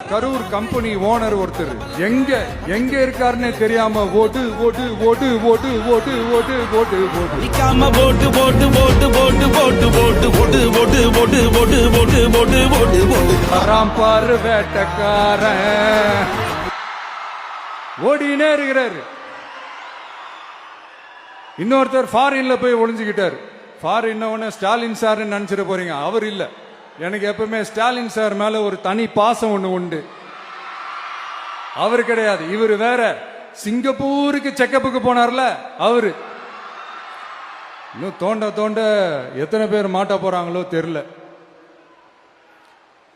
Karur company owner ஒருத்தர் எங்க இருக்காருன்னு தெரியாம ஓட்டு ஓட்டு ஓட்டு ஓட்டு ஓட்டு ஓட்டு ஓட்டு ஓட்டு நிக்காம ஓட்டு ஓட்டு ஓட்டு ஓட்டு ஓட்டு ஓட்டு ஓட்டு ஓட்டு ஓட்டு ஓட்டு ஓட்டு ஓட்டு ஓட்டு ஓட்டு வராம் பாரு வேட்டக்காரன் ஓடினே இருக்கிறாரு. இன்னொருத்தர் ஃபாரின்ல போய் ஒளிஞ்சுக்கிட்டார். ஃபாரின் ஸ்டாலின் சார் நினைச்சிட போறீங்க, அவர் இல்ல. எனக்கு எப்பவுமே ஸ்டாலின் சார் மேல ஒரு தனி பாசம் ஒண்ணு உண்டு. அவர் கிடையாது, இவர் வேற. சிங்கப்பூருக்கு செக்கப்புக்கு போனார்ல அவரு. இன்னும் தோண்ட தோண்ட எத்தனை பேர் மாட்ட போறாங்களோ தெரியல.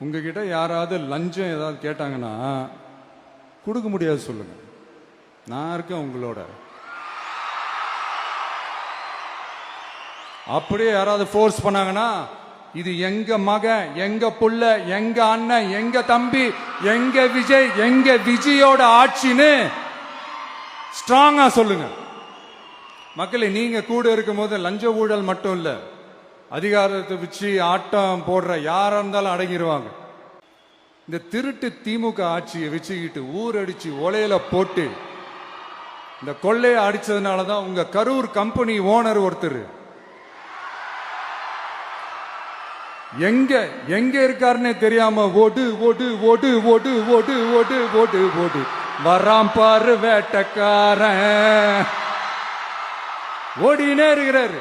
உங்ககிட்ட யாராவது லஞ்சம் ஏதாவது கேட்டாங்கன்னா கொடுக்க முடியாது சொல்லுங்க, நான் இருக்கேன் உங்களோட. அப்படியே யாராவது ஃபோர்ஸ் பண்ணாங்கன்னா இது எங்க மகன், எங்க புள்ள, எங்க அண்ணன், எங்க தம்பி, எங்க விஜய், எங்க விஜயோட ஆட்சின்னு ஸ்ட்ராங்கா சொல்லுங்க. மக்களே, நீங்க கூட இருக்கும் போது லஞ்ச ஊழல் மட்டும் இல்ல, அதிகாரத்தை வச்சு ஆட்டம் போடுற யாரா இருந்தாலும் அடங்கிடுவாங்க. இந்த திருட்டு திமுக ஆட்சியை வச்சுக்கிட்டு ஊரடிச்சு ஒலையில போட்டு இந்த கொள்ளையை அடிச்சதுனாலதான் உங்க கரூர் கம்பெனி ஓனர் ஒருத்தர் எங்க இருக்காருன்னு தெரியாம ஓட்டு ஓட்டு ஓட்டு ஓட்டு ஓட்டு ஓட்டு ஓட்டு ஓட்டு வராம் பாரு வேட்டக்காரன் ஓடினே இருக்கிறாரு.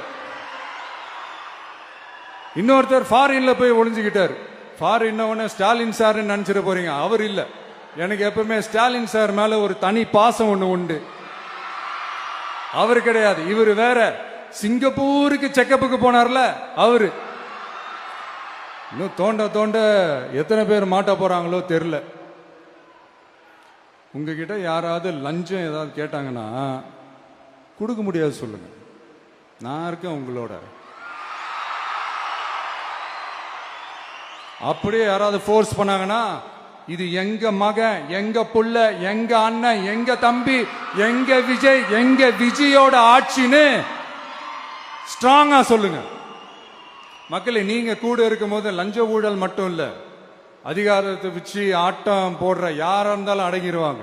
இன்னொருத்தர் ஃபாரின்ல போய் ஒளிஞ்சுக்கிட்டார். ஃபாரின் ஸ்டாலின் சார் நினைச்சிட போறீங்க, அவர் இல்ல. எனக்கு எப்பவுமே ஸ்டாலின் சார் மேல ஒரு தனி பாசம் ஒண்ணு உண்டு. அவர் கிடையாது, இவர் வேற. சிங்கப்பூருக்கு செக்கப்புக்கு போனார்ல அவரு. இன்னும் தோண்ட தோண்ட எத்தனை பேர் மாட்ட போறாங்களோ தெரியல. உங்ககிட்ட யாராவது லஞ்சம் ஏதாவது கேட்டாங்கன்னா கொடுக்க முடியாது சொல்லுங்க, நான் இருக்கேன் உங்களோட. அப்படியே யாராவது ஃபோர்ஸ் பண்ணாங்கன்னா இது எங்க மகன், எங்க புள்ள, எங்க அண்ணன், எங்க தம்பி, எங்க விஜய், எங்க விஜயோட ஆட்சின்னு ஸ்ட்ராங்கா சொல்லுங்க. மக்களே, நீங்க கூட இருக்கும் போது லஞ்ச ஊழல் மட்டும் இல்ல, அதிகாரத்தை வச்சு ஆட்டம் போடுற யாரா இருந்தாலும் அடங்கிடுவாங்க.